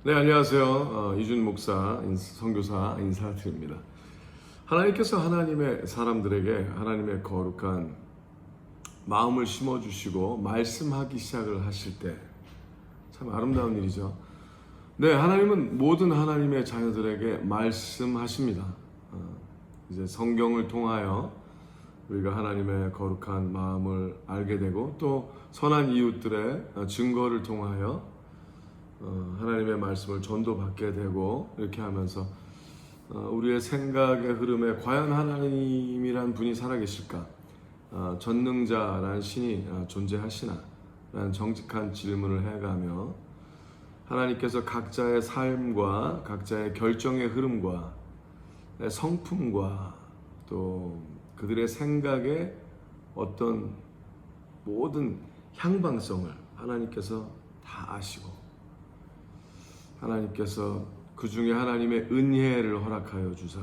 네, 안녕하세요. 이준 목사, 선교사 인사드립니다. 하나님께서 하나님의 사람들에게 하나님의 거룩한 마음을 심어주시고 말씀하기 시작을 하실 때 참 아름다운 일이죠. 네, 하나님은 모든 하나님의 자녀들에게 말씀하십니다. 이제 성경을 통하여 우리가 하나님의 거룩한 마음을 알게 되고 또 선한 이웃들의 증거를 통하여 하나님의 말씀을 전도받게 되고 이렇게 하면서 우리의 생각의 흐름에 과연 하나님이란 분이 살아계실까? 전능자라는 신이 존재하시나? 라는 정직한 질문을 해가며 하나님께서 각자의 삶과 각자의 결정의 흐름과 성품과 또 그들의 생각의 어떤 모든 향방성을 하나님께서 다 아시고 하나님께서 그 중에 하나님의 은혜를 허락하여 주사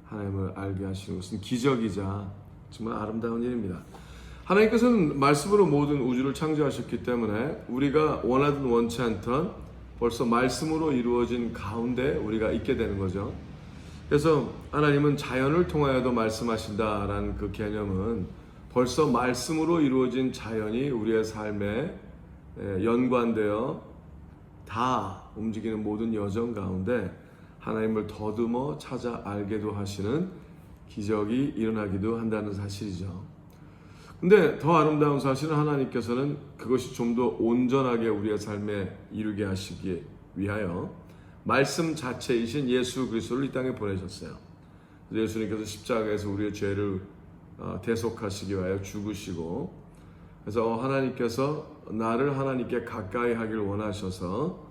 하나님을 알게 하시는 것은 기적이자 정말 아름다운 일입니다. 하나님께서는 말씀으로 모든 우주를 창조하셨기 때문에 우리가 원하든 원치 않던 벌써 말씀으로 이루어진 가운데 우리가 있게 되는 거죠. 그래서 하나님은 자연을 통하여도 말씀하신다라는 그 개념은 벌써 말씀으로 이루어진 자연이 우리의 삶에 연관되어 다 움직이는 모든 여정 가운데 하나님을 더듬어 찾아 알게도 하시는 기적이 일어나기도 한다는 사실이죠. 근데 더 아름다운 사실은 하나님께서는 그것이 좀 더 온전하게 우리의 삶에 이루게 하시기 위하여 말씀 자체이신 예수 그리스도를 이 땅에 보내셨어요. 예수님께서 십자가에서 우리의 죄를 대속하시기 위하여 죽으시고 그래서 하나님께서 나를 하나님께 가까이 하길 원하셔서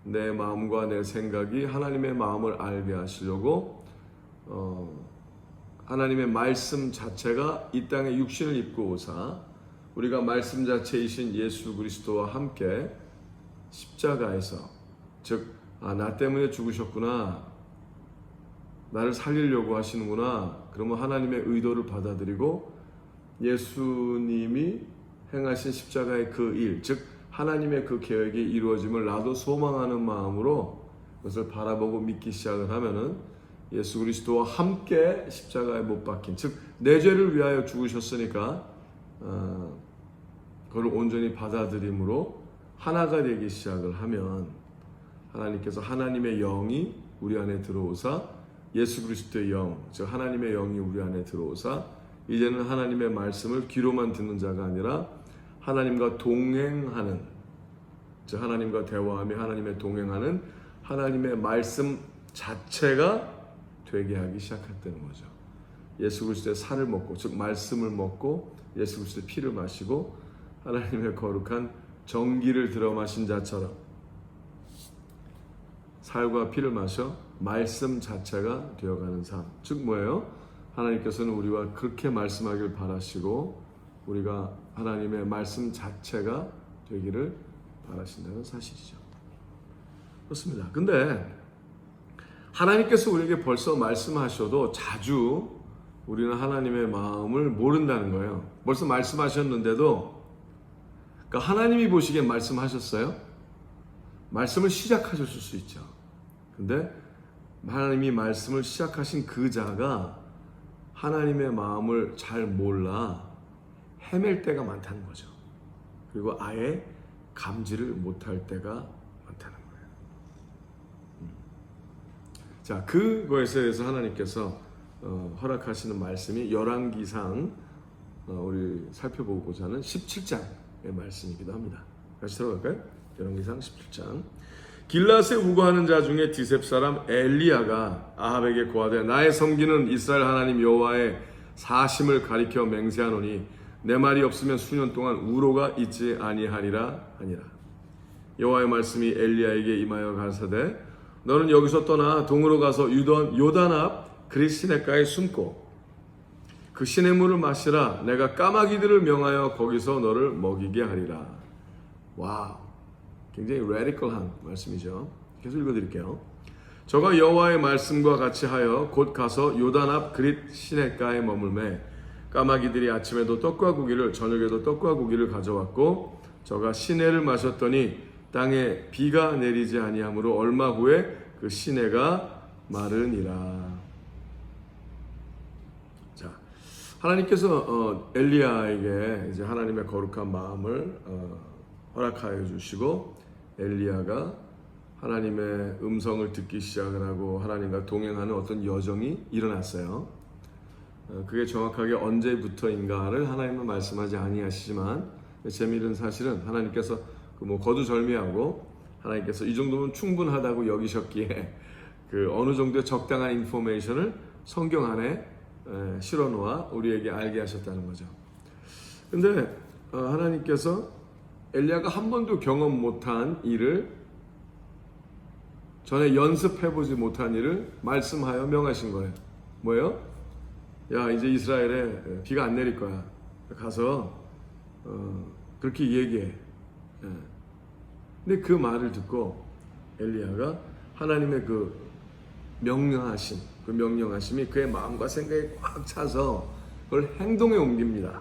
내 마음과 내 생각이 하나님의 마음을 알게 하시려고 하나님의 말씀 자체가 이 땅에 육신을 입고 오사 우리가 말씀 자체이신 예수 그리스도와 함께 십자가에서 즉 나 때문에 죽으셨구나, 나를 살리려고 하시는구나, 그러면 하나님의 의도를 받아들이고 예수님이 행하신 십자가의 그 일, 즉 하나님의 그 계획이 이루어짐을 나도 소망하는 마음으로 그것을 바라보고 믿기 시작을 하면은 예수 그리스도와 함께 십자가에 못 박힌, 즉 내 죄를 위하여 죽으셨으니까 그걸 온전히 받아들임으로 하나가 되기 시작을 하면 하나님께서 하나님의 영이 우리 안에 들어오사 예수 그리스도의 영, 즉 하나님의 영이 우리 안에 들어오사 이제는 하나님의 말씀을 귀로만 듣는 자가 아니라 하나님과 동행하는, 즉 하나님과 대화하며 하나님의 동행하는 하나님의 말씀 자체가 되게 하기 시작했다는 거죠. 예수 그리스도의 살을 먹고, 즉 말씀을 먹고 예수 그리스도의 피를 마시고 하나님의 거룩한 정기를 들어 마신 자처럼 살과 피를 마셔 말씀 자체가 되어가는 삶. 즉 뭐예요? 하나님께서는 우리와 그렇게 말씀하길 바라시고 우리가 하나님의 말씀 자체가 되기를 바라신다는 사실이죠. 그렇습니다. 근데 하나님께서 우리에게 벌써 말씀하셔도 자주 우리는 하나님의 마음을 모른다는 거예요. 벌써 말씀하셨는데도 그러니까 하나님이 보시기엔 말씀하셨어요. 말씀을 시작하셨을 수 있죠. 근데 하나님이 말씀을 시작하신 그 자가 하나님의 마음을 잘 몰라 헤맬 때가 많다는 거죠. 그리고 아예 감지를 못할 때가 많다는 거예요. 자, 그거에 대해서 하나님께서 허락하시는 말씀이 열왕기상 우리 살펴보고자 하는 17장의 말씀이기도 합니다. 같이 들어갈까요? 열왕기상 17장. 길라스에 우거하는 자 중에 디셉 사람 엘리야가 아합에게 고하되 나의 섬기는 이스라엘 하나님 여호와의 사심을 가리켜 맹세하노니 내 말이 없으면 수년 동안 우로가 있지 아니하리라 하니라. 여호와의 말씀이 엘리야에게 임하여 가라사대 너는 여기서 떠나 동으로 가서 요단 앞 그릿 시냇가에 숨고 그 시냇물을 마시라. 내가 까마귀들을 명하여 거기서 너를 먹이게 하리라. 와우, 굉장히 레디컬한 말씀이죠. 계속 읽어드릴게요. 저가 여호와의 말씀과 같이 하여 곧 가서 요단 앞 그릿 시냇가에 머물매 까마귀들이 아침에도 떡과 고기를 저녁에도 떡과 고기를 가져왔고 저가 시내를 마셨더니 땅에 비가 내리지 아니하므로 얼마 후에 그 시내가 마르니라. 자, 하나님께서 엘리야에게 이제 하나님의 거룩한 마음을 허락하여 주시고 엘리야가 하나님의 음성을 듣기 시작을 하고 하나님과 동행하는 어떤 여정이 일어났어요. 그게 정확하게 언제부터인가를 하나님은 말씀하지 아니하시지만 재미있는 사실은 하나님께서 거두절미하고 하나님께서 이 정도면 충분하다고 여기셨기에 그 어느 정도의 적당한 인포메이션을 성경 안에 실어놓아 우리에게 알게 하셨다는 거죠. 근데 하나님께서 엘리야가 한 번도 경험 못한 일을, 전에 연습해보지 못한 일을 말씀하여 명하신 거예요. 뭐예요? 야, 이제 이스라엘에 비가 안 내릴 거야. 가서 그렇게 얘기해. 근데 그 말을 듣고 엘리야가 하나님의 그 명령하심이 그의 마음과 생각에 꽉 차서 그걸 행동에 옮깁니다.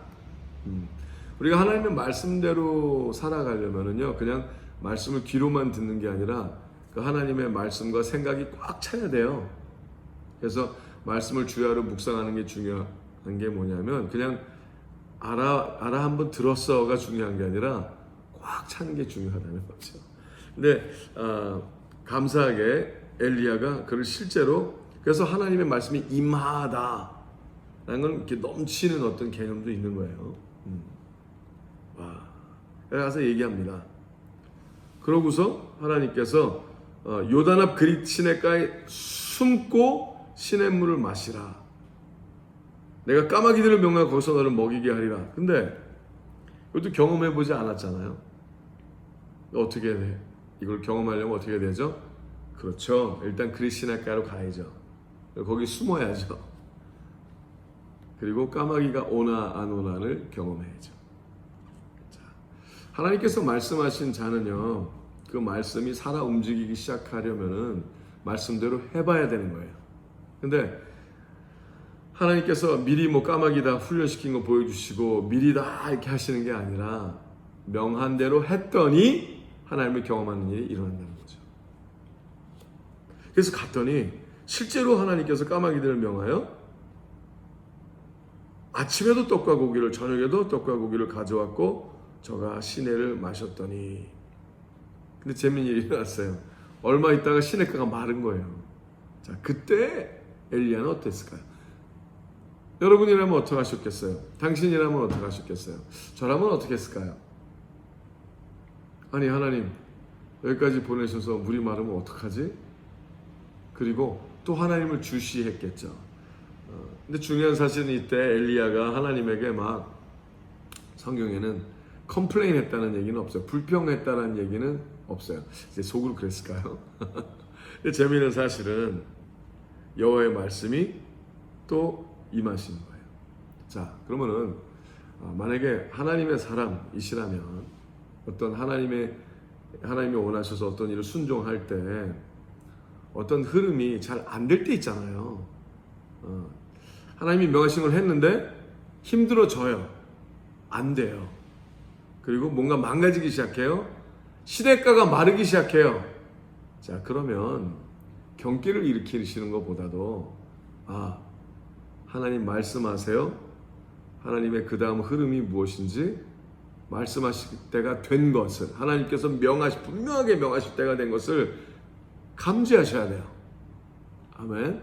우리가 하나님의 말씀대로 살아가려면은요, 그냥 말씀을 귀로만 듣는 게 아니라 그 하나님의 말씀과 생각이 꽉 차야 돼요. 그래서 말씀을 주야로 묵상하는 게 중요한 게 뭐냐면 그냥 알아 한번 들었어가 중요한 게 아니라 꽉 차는 게 중요하다는 거죠. 근데 감사하게 엘리야가 그걸 실제로, 그래서 하나님의 말씀이 임하다라는 건 이렇게 넘치는 어떤 개념도 있는 거예요. 와, 그래서 얘기합니다. 그러고서 하나님께서 요단 앞 그릿 시냇가에 숨고 시냇물을 마시라. 내가 까마귀들을 명하여 거기서 너를 먹이게 하리라. 근데 이것도 경험해보지 않았잖아요. 어떻게 돼? 이걸 경험하려면 어떻게 되죠? 그렇죠. 일단 그릿 시냇가로 가야죠. 거기 숨어야죠. 그리고 까마귀가 오나 안 오나를 경험해야죠. 자, 하나님께서 말씀하신 자는요, 그 말씀이 살아 움직이기 시작하려면은 말씀대로 해봐야 되는 거예요. 근데 하나님께서 미리 까마귀다 훈련시킨 거 보여주시고 미리 다 이렇게 하시는 게 아니라 명한 대로 했더니 하나님을 경험하는 일이 일어난다는 거죠. 그래서 갔더니 실제로 하나님께서 까마귀들을 명하여 아침에도 떡과 고기를, 저녁에도 떡과 고기를 가져왔고 저가 시내를 마셨더니, 근데 재미있는 일이 일어났어요. 얼마 있다가 시냇가가 마른 거예요. 자, 그때 엘리야는 어땠을까요? 여러분이라면 어떻게 하셨겠어요? 당신이라면 어떻게 하셨겠어요? 저라면 어떻게 했을까요? 아니, 하나님 여기까지 보내셔서 물이 마르면 어떡하지? 그리고 또 하나님을 주시했겠죠. 근데 중요한 사실은 이때 엘리야가 하나님에게 막, 성경에는 컴플레인 했다는 얘기는 없어요. 불평했다는 얘기는 없어요. 이제 속으로 그랬을까요? 근데 재미있는 사실은 여호와의 말씀이 또 임하신 거예요. 자, 그러면은 만약에 하나님의 사람이시라면 어떤 하나님이 원하셔서 어떤 일을 순종할 때 어떤 흐름이 잘 안 될 때 있잖아요. 하나님이 명하신 걸 했는데 힘들어져요. 안 돼요. 그리고 뭔가 망가지기 시작해요. 시냇가가 마르기 시작해요. 자, 그러면 경기를 일으키시는 것보다도 하나님 말씀하세요. 하나님의 그 다음 흐름이 무엇인지 말씀하실 때가 된 것을, 하나님께서 분명하게 명하실 때가 된 것을 감지하셔야 돼요. 아멘.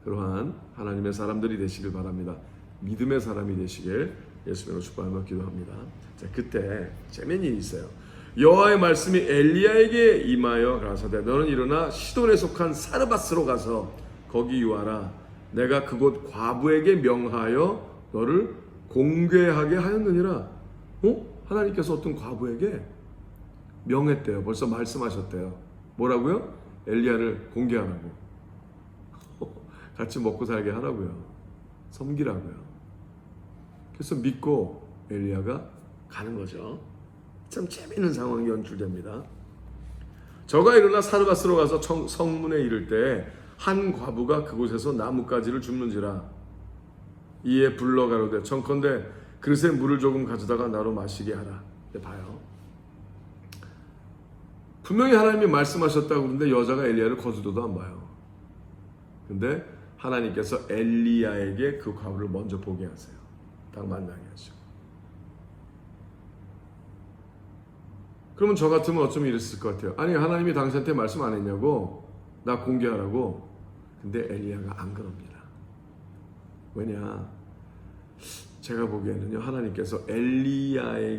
그러한 하나님의 사람들이 되시길 바랍니다. 믿음의 사람이 되시길 예수님으로 축복하며 기도합니다. 자, 그때 재미있는 일이 있어요. 여호와의 말씀이 엘리야에게 임하여 가라사대 너는 일어나 시돈에 속한 사르밧으로 가서 거기 유하라. 내가 그곳 과부에게 명하여 너를 공개하게 하였느니라. 하나님께서 어떤 과부에게 명했대요. 벌써 말씀하셨대요. 뭐라고요? 엘리야를 공개하라고. 같이 먹고 살게 하라고요. 섬기라고요. 그래서 믿고 엘리야가 가는 거죠. 참 재미있는 상황이 연출됩니다. 저가 일어나 사르밧으로 가서 성문에 이를 때 한 과부가 그곳에서 나뭇가지를 줍는지라. 이에 불러 가로되 청컨대 그릇에 물을 조금 가져다가 나로 마시게 하라. 봐요. 분명히 하나님이 말씀하셨다고 그러는데 여자가 엘리야를 거두도도 안 봐요. 근데 하나님께서 엘리야에게 그 과부를 먼저 보게 하세요. 딱 만나게 하시고. 그러면 저 같으면 어쩌면 이랬을 것 같아요. 아니, 하나님이 당신한테 말씀 안 했냐고? 나 공개하라고? 근데 엘리야가 안 그럽니다. 왜냐? 제가 보기에는요, 하나님께서 엘리야의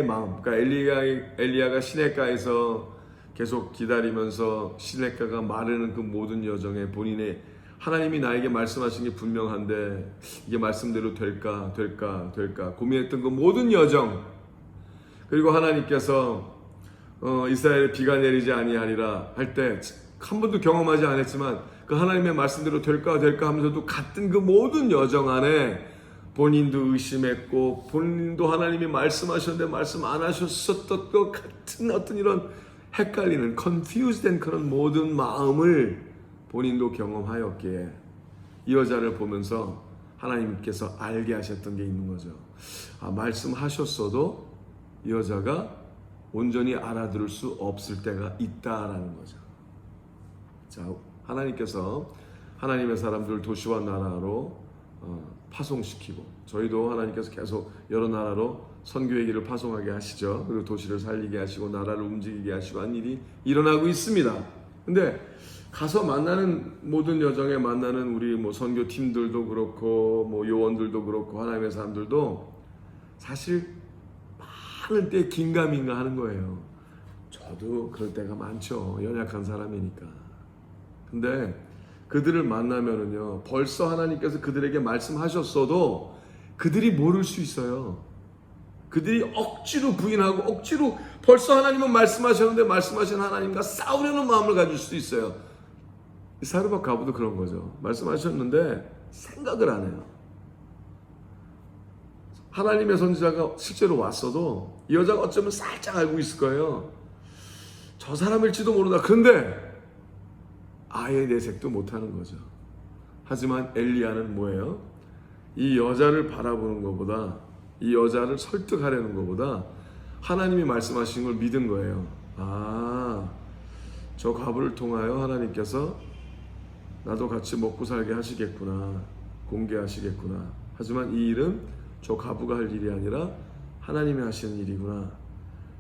마음, 그러니까 엘리야가 시냇가에서 계속 기다리면서 시냇가가 마르는 그 모든 여정에 본인의 하나님이 나에게 말씀하신 게 분명한데 이게 말씀대로 될까 고민했던 그 모든 여정, 그리고 하나님께서 이스라엘에 비가 내리지 아니하리라 할 때 한 번도 경험하지 않았지만 그 하나님의 말씀대로 될까 하면서도 같은 그 모든 여정 안에 본인도 의심했고 본인도 하나님이 말씀하셨는데 말씀 안 하셨었던 것 같은 어떤 이런 헷갈리는 confused된 그런 모든 마음을 본인도 경험하였기에 이 여자를 보면서 하나님께서 알게 하셨던 게 있는 거죠. 말씀하셨어도 이 여자가 온전히 알아들을 수 없을 때가 있다라는 거죠. 자, 하나님께서 하나님의 사람들을 도시와 나라로 파송시키고 저희도 하나님께서 계속 여러 나라로 선교의 길을 파송하게 하시죠. 그리고 도시를 살리게 하시고 나라를 움직이게 하시고 한 일이 일어나고 있습니다. 근데 가서 만나는 모든 여정에 만나는 우리 뭐 선교팀들도 그렇고 뭐 요원들도 그렇고 하나님의 사람들도 사실 많은 때 긴가민가 하는 거예요. 저도 그럴 때가 많죠. 연약한 사람이니까. 근데 그들을 만나면은요, 벌써 하나님께서 그들에게 말씀하셨어도 그들이 모를 수 있어요. 그들이 억지로 부인하고 억지로 벌써 하나님은 말씀하셨는데 말씀하신 하나님과 싸우려는 마음을 가질 수도 있어요. 사르밧 과부도 그런 거죠. 말씀하셨는데 생각을 안 해요. 하나님의 선지자가 실제로 왔어도 이 여자가 어쩌면 살짝 알고 있을 거예요. 저 사람일지도 모르다. 그런데 아예 내색도 못하는 거죠. 하지만 엘리야는 뭐예요? 이 여자를 바라보는 것보다 이 여자를 설득하려는 것보다 하나님이 말씀하신 걸 믿은 거예요. 저 과부를 통하여 하나님께서 나도 같이 먹고 살게 하시겠구나, 공개하시겠구나. 하지만 이 일은 저 과부가 할 일이 아니라 하나님이 하시는 일이구나.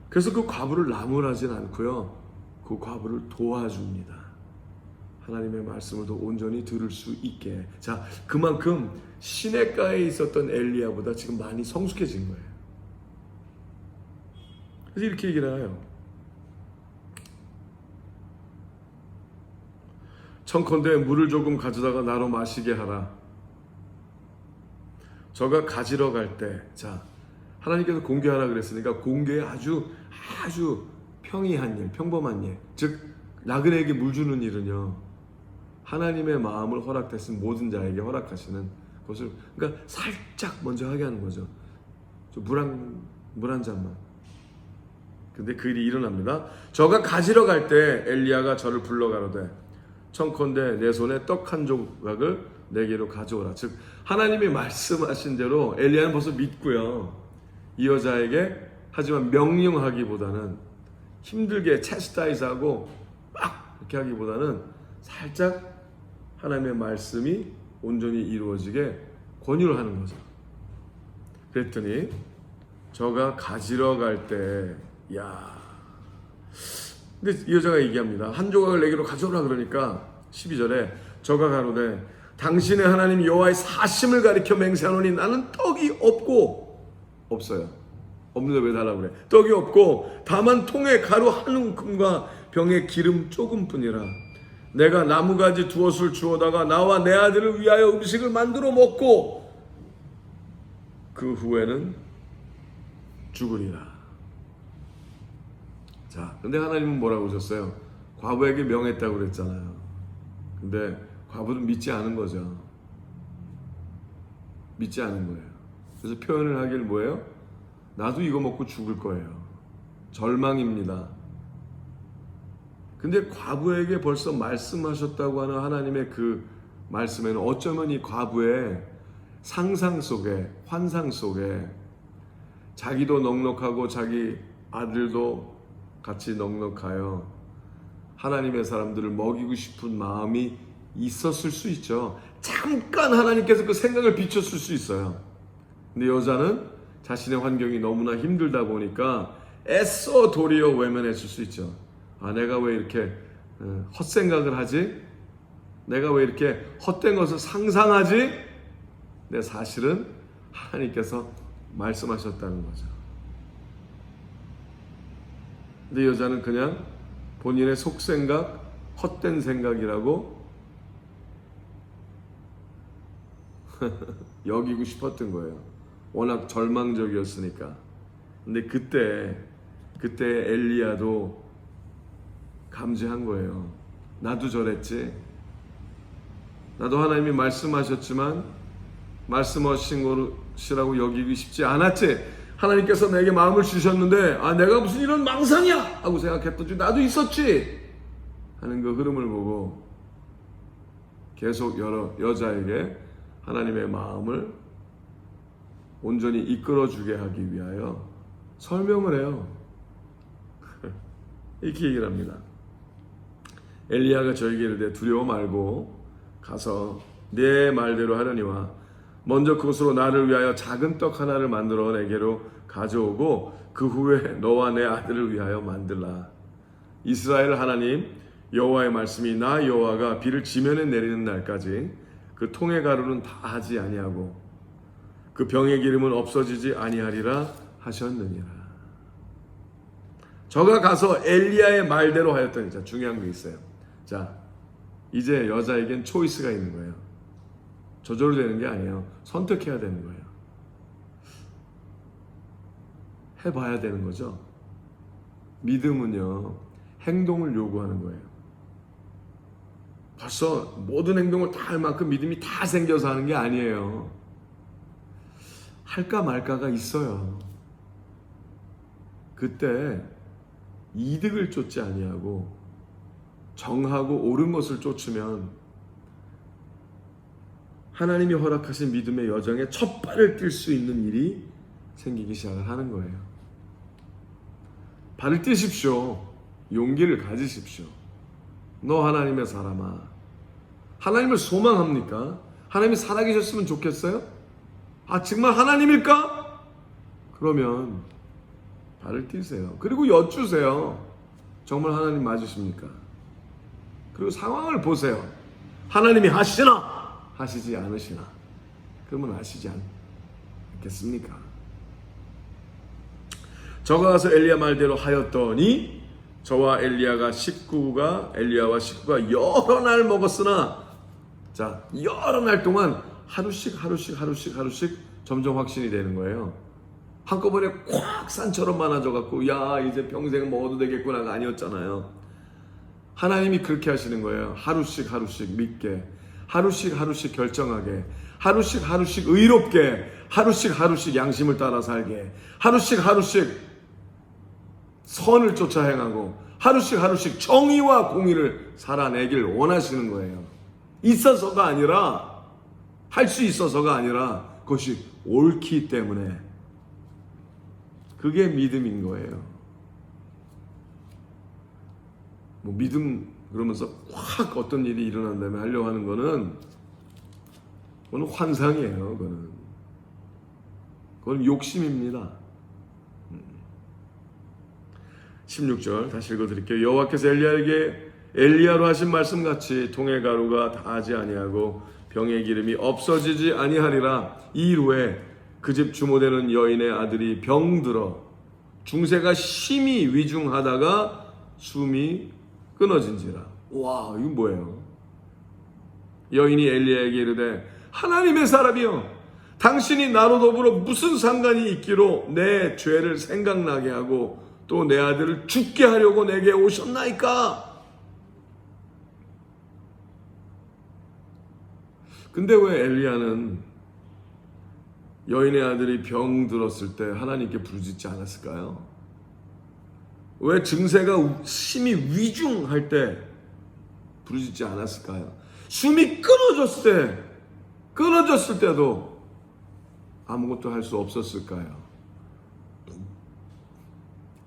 그래서 그 과부를 나무라진 않고요, 그 과부를 도와줍니다. 하나님의 말씀을 더 온전히 들을 수 있게. 자, 그만큼 시냇가에 있었던 엘리야보다 지금 많이 성숙해진 거예요. 그래서 이렇게 얘기를 해요. 청컨대 물을 조금 가져다가 나로 마시게 하라. 저가 가지러 갈 때, 자, 하나님께서 공개하라 그랬으니까 공개에 아주 평이한 일, 평범한 일, 즉 나그네에게 물 주는 일은요, 하나님의 마음을 허락했은 모든 자에게 허락하시는 것을, 그러니까 살짝 먼저 하게 하는 거죠. 물 한 잔만. 근데 그 일이 일어납니다. 저가 가지러 갈 때 엘리야가 저를 불러 가로되 청컨대 내 손에 떡 한 조각을 내게로 가져오라. 즉 하나님이 말씀하신 대로 엘리야는 벌써 믿고요, 이 여자에게, 하지만 명령하기보다는 힘들게 체스타이즈하고 막 이렇게 하기보다는 살짝 하나님의 말씀이 온전히 이루어지게 권유를 하는 거죠. 그랬더니 저가 가지러 갈 때, 근데 이 여자가 얘기합니다. 한 조각을 내게로 가져오라 그러니까 12절에 저가 가로되 당신의 하나님 여호와의 사심을 가리켜 맹세하노니 나는 떡이 없어요. 없는데 왜 달라고 그래? 떡이 없고 다만 통에 가루 한 움큼과 병에 기름 조금뿐이라. 내가 나무가지 두엇을 주워다가 나와 내 아들을 위하여 음식을 만들어 먹고 그 후에는 죽으리라. 자, 근데 하나님은 뭐라고 하셨어요? 과부에게 명했다고 그랬잖아요. 근데 과부는 믿지 않은 거죠. 믿지 않은 거예요. 그래서 표현을 하길 뭐예요? 나도 이거 먹고 죽을 거예요. 절망입니다. 근데 과부에게 벌써 말씀하셨다고 하는 하나님의 그 말씀에는 어쩌면 이 과부의 상상 속에, 환상 속에 자기도 넉넉하고 자기 아들도 같이 넉넉하여 하나님의 사람들을 먹이고 싶은 마음이 있었을 수 있죠. 잠깐 하나님께서 그 생각을 비췄을 수 있어요. 근데 여자는 자신의 환경이 너무나 힘들다 보니까 애써 도리어 외면했을 수 있죠. 아, 내가 왜 이렇게 헛생각을 하지? 내가 왜 이렇게 헛된 것을 상상하지? 근데 사실은 하나님께서 말씀하셨다는 거죠. 근데 여자는 그냥 본인의 속생각, 헛된 생각이라고 여기고 싶었던 거예요. 워낙 절망적이었으니까. 근데 그때 엘리야도 감지한 거예요. 나도 저랬지. 나도 하나님이 말씀하셨지만 말씀하신 것이라고 여기기 쉽지 않았지. 하나님께서 내게 마음을 주셨는데 내가 무슨 이런 망상이야 하고 생각했던 줄 나도 있었지 하는 그 흐름을 보고 계속 여자에게 하나님의 마음을 온전히 이끌어주게 하기 위하여 설명을 해요. 이렇게 얘기를 합니다. 엘리야가 저에게 이르되 두려워 말고 가서 내 말대로 하려니와 먼저 그것으로 나를 위하여 작은 떡 하나를 만들어 내게로 가져오고 그 후에 너와 내 아들을 위하여 만들라. 이스라엘 하나님 여호와의 말씀이 나 여호와가 비를 지면에 내리는 날까지 그 통의 가루는 다 하지 아니하고 그 병의 기름은 없어지지 아니하리라 하셨느니라. 저가 가서 엘리야의 말대로 하였더니, 자, 중요한 게 있어요. 자, 이제 여자에겐 초이스가 있는 거예요. 저절로 되는 게 아니에요. 선택해야 되는 거예요. 해봐야 되는 거죠. 믿음은요, 행동을 요구하는 거예요. 벌써 모든 행동을 다 할 만큼 믿음이 다 생겨서 하는 게 아니에요. 할까 말까가 있어요. 그때 이득을 쫓지 아니하고 정하고 옳은 것을 쫓으면 하나님이 허락하신 믿음의 여정에 첫 발을 띨 수 있는 일이 생기기 시작을 하는 거예요. 발을 띄십시오. 용기를 가지십시오. 너 하나님의 사람아, 하나님을 소망합니까? 하나님이 살아계셨으면 좋겠어요? 정말 하나님일까? 그러면 발을 띄세요. 그리고 여쭈세요. 정말 하나님 맞으십니까? 그리고 상황을 보세요. 하나님이 하시나? 하시지 않으시나? 그러면 하시지 않겠습니까? 저가 가서 엘리야 말대로 하였더니 저와 엘리야와 식구가 여러 날 먹었으나, 자, 여러 날 동안 하루씩 점점 확신이 되는 거예요. 한꺼번에 콱 산처럼 많아져 갖고 야 이제 평생 먹어도 되겠구나가 아니었잖아요. 하나님이 그렇게 하시는 거예요. 하루씩 믿게, 하루씩 결정하게, 하루씩 의롭게, 하루씩 양심을 따라 살게, 하루씩 선을 쫓아 행하고, 하루씩 정의와 공의를 살아내길 원하시는 거예요. 있어서가 아니라, 할 수 있어서가 아니라 그것이 옳기 때문에. 그게 믿음인 거예요. 뭐 믿음 그러면서 확 어떤 일이 일어난 다음에 하려고 하는 거는 그건 환상이에요. 그건 욕심입니다. 16절 다시 읽어드릴게요. 여호와께서 엘리야에게 엘리야로 하신 말씀같이 통의 가루가 다하지 아니하고 병의 기름이 없어지지 아니하리라. 이 일 후에 그 집 주모되는 여인의 아들이 병들어 중세가 심히 위중하다가 숨이 끊어진지라. 와, 이건 뭐예요? 여인이 엘리야에게 이르되 하나님의 사람이여, 당신이 나로 더불어 무슨 상관이 있기로 내 죄를 생각나게 하고 또 내 아들을 죽게 하려고 내게 오셨나이까? 근데 왜 엘리야는 여인의 아들이 병들었을 때 하나님께 부르짖지 않았을까요? 왜 증세가 심히 위중할 때 부르짖지 않았을까요? 숨이 끊어졌을 때도 아무것도 할 수 없었을까요?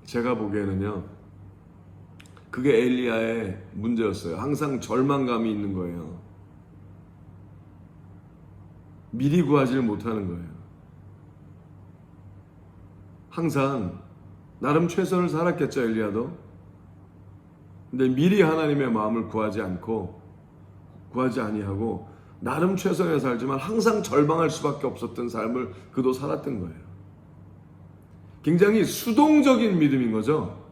제가 보기에는요, 그게 엘리야의 문제였어요. 항상 절망감이 있는 거예요. 미리 구하지를 못하는 거예요. 항상 나름 최선을 살았겠죠, 엘리야도. 근데 미리 하나님의 마음을 구하지 아니하고 나름 최선을 살지만 항상 절망할 수밖에 없었던 삶을 그도 살았던 거예요. 굉장히 수동적인 믿음인 거죠.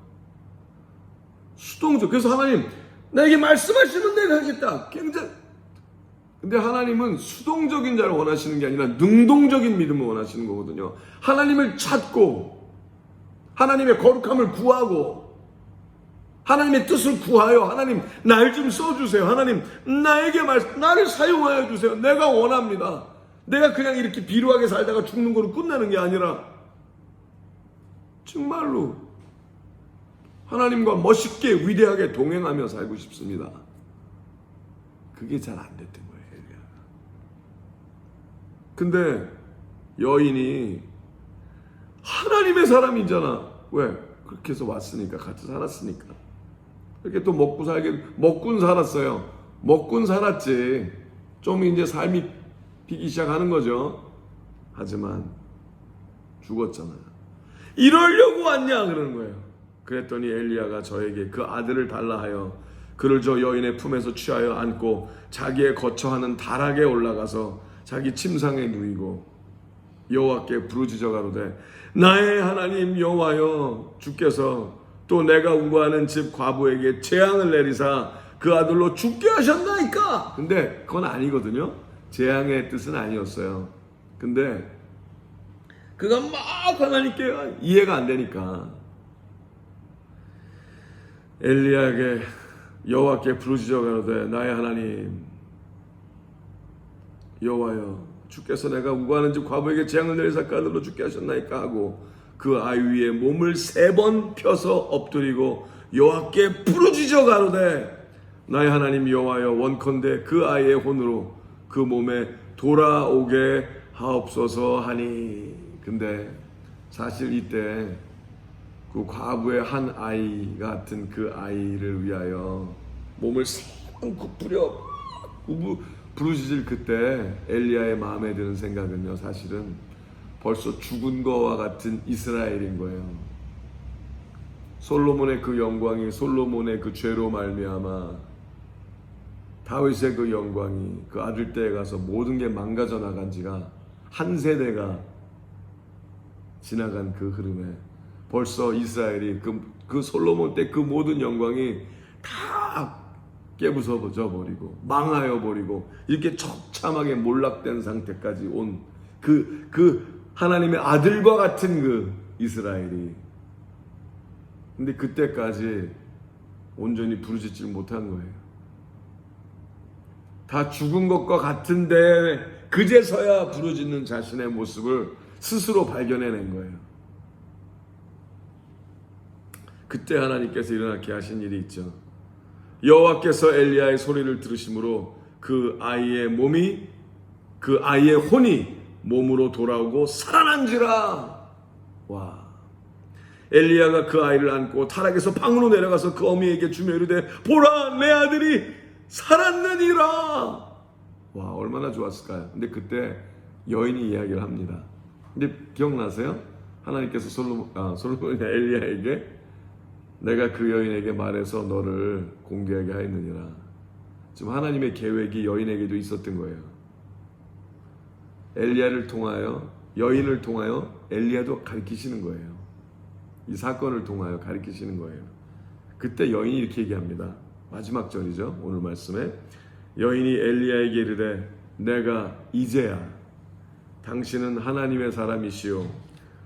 수동적. 그래서 하나님 나에게 말씀하시면 내가 하겠다. 굉장히. 근데 하나님은 수동적인 자를 원하시는 게 아니라 능동적인 믿음을 원하시는 거거든요. 하나님을 찾고 하나님의 거룩함을 구하고 하나님의 뜻을 구하여 하나님 날 좀 써주세요. 하나님 나에게 나를 사용하여 주세요. 내가 원합니다. 내가 그냥 이렇게 비루하게 살다가 죽는 거로 끝나는 게 아니라 정말로 하나님과 멋있게 위대하게 동행하며 살고 싶습니다. 그게 잘 안 됐던 거예요. 근데 여인이 하나님의 사람이잖아. 왜? 그렇게 해서 왔으니까, 같이 살았으니까. 이렇게 또 먹군 살았어요. 먹군 살았지. 좀 이제 삶이 피기 시작하는 거죠. 하지만 죽었잖아요. 이러려고 왔냐? 그러는 거예요. 그랬더니 엘리야가 저에게 그 아들을 달라 하여 그를 저 여인의 품에서 취하여 안고 자기의 거처하는 다락에 올라가서 자기 침상에 누이고 여호와께 부르짖어 가로되 나의 하나님 여호와여, 주께서 또 내가 우거하는 집 과부에게 재앙을 내리사 그 아들로 죽게 하셨나이까. 근데 그건 아니거든요. 재앙의 뜻은 아니었어요. 근데 그가 막 하나님께 이해가 안 되니까 엘리야에게 여호와께 부르짖어 가로되 나의 하나님 여호와여, 주께서 내가 우거하는 집 과부에게 재앙을 내리사 그 아들로 죽게 하셨나이까 하고 그 아이 위에 몸을 3번 펴서 엎드리고 여호와께 부르짖어 가로되 나의 하나님 여호와여, 원컨대 그 아이의 혼으로 그 몸에 돌아오게 하옵소서 하니. 근데 사실 이때 그 과부의 한 아이 같은 그 아이를 위하여 몸을 3번 굽부려 부르짖을 그때 엘리야의 마음에 드는 생각은요, 사실은 벌써 죽은 거와 같은 이스라엘인 거예요. 솔로몬의 그 영광이, 솔로몬의 그 죄로 말미암아 다윗의 그 영광이 그 아들 때에 가서 모든 게 망가져 나간 지가 한 세대가 지나간 그 흐름에 벌써 이스라엘이 그 솔로몬 때 그 모든 영광이 다 깨부서져 버리고 망하여 버리고 이렇게 처참하게 몰락된 상태까지 온 그 하나님의 아들과 같은 그 이스라엘이, 근데 그때까지 온전히 부르짖지 못한 거예요. 다 죽은 것과 같은데 그제서야 부르짖는 자신의 모습을 스스로 발견해낸 거예요. 그때 하나님께서 일어나게 하신 일이 있죠. 여호와께서 엘리야의 소리를 들으심으로 그 아이의 혼이 몸으로 돌아오고 살아난지라. 와. 엘리야가 그 아이를 안고 타락에서 방으로 내려가서 그 어미에게 주며 이르되 보라, 내 아들이 살았느니라. 와, 얼마나 좋았을까요? 근데 그때 여인이 이야기를 합니다. 근데 기억나세요? 하나님께서 솔로몬이 엘리야에게 내가 그 여인에게 말해서 너를 공개하게 하였느니라. 지금 하나님의 계획이 여인에게도 있었던 거예요. 엘리야를 통하여, 여인을 통하여 엘리야도 가르치시는 거예요. 이 사건을 통하여 가르치시는 거예요. 그때 여인이 이렇게 얘기합니다. 마지막 절이죠, 오늘 말씀에. 여인이 엘리야에게 이르되 내가 이제야 당신은 하나님의 사람이시요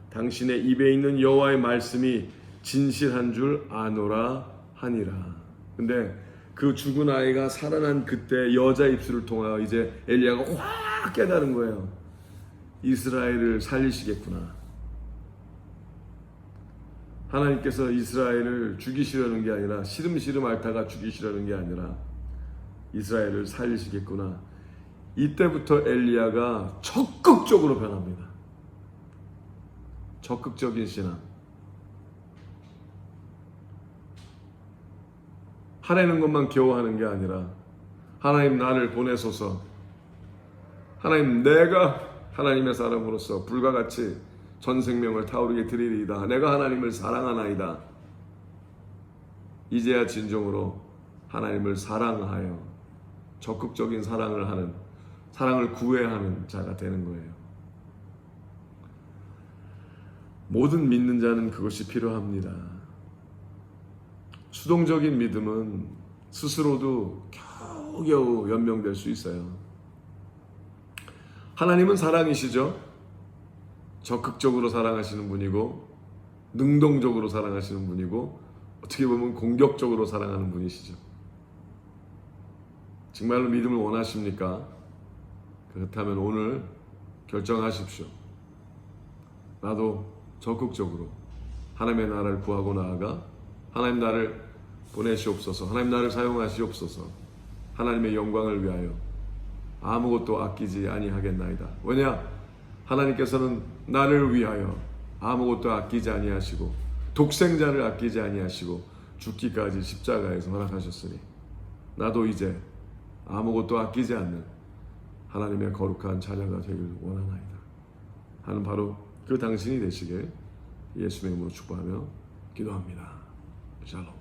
당신의 입에 있는 여호와의 말씀이 진실한 줄 아노라 하니라. 근데 그 죽은 아이가 살아난 그때 여자 입술을 통하여 이제 엘리야가 확 깨달은 거예요. 이스라엘을 살리시겠구나. 하나님께서 이스라엘을 죽이시려는 게 아니라, 시름시름 앓다가 죽이시려는 게 아니라 이스라엘을 살리시겠구나. 이때부터 엘리야가 적극적으로 변합니다. 적극적인 신앙. 하라는 것만 겨우 하는 게 아니라 하나님 나를 보내소서. 하나님 내가 하나님의 사람으로서 불과 같이 전 생명을 타오르게 드리리이다. 내가 하나님을 사랑하나이다. 이제야 진정으로 하나님을 사랑하여 적극적인 사랑을 하는, 사랑을 구애하는 자가 되는 거예요. 모든 믿는 자는 그것이 필요합니다. 수동적인 믿음은 스스로도 겨우겨우 연명될 수 있어요. 하나님은 사랑이시죠. 적극적으로 사랑하시는 분이고 능동적으로 사랑하시는 분이고 어떻게 보면 공격적으로 사랑하는 분이시죠. 정말로 믿음을 원하십니까? 그렇다면 오늘 결정하십시오. 나도 적극적으로 하나님의 나라를 구하고 나아가 하나님 나를 보내시옵소서, 하나님 나를 사용하시옵소서, 하나님의 영광을 위하여 아무것도 아끼지 아니하겠나이다. 왜냐? 하나님께서는 나를 위하여 아무것도 아끼지 아니하시고 독생자를 아끼지 아니하시고 죽기까지 십자가에서 허락하셨으니 나도 이제 아무것도 아끼지 않는 하나님의 거룩한 자녀가 되길 원하나이다 하는 바로 그 당신이 되시길 예수님의 이름으로 축복하며 기도합니다. 샬롬.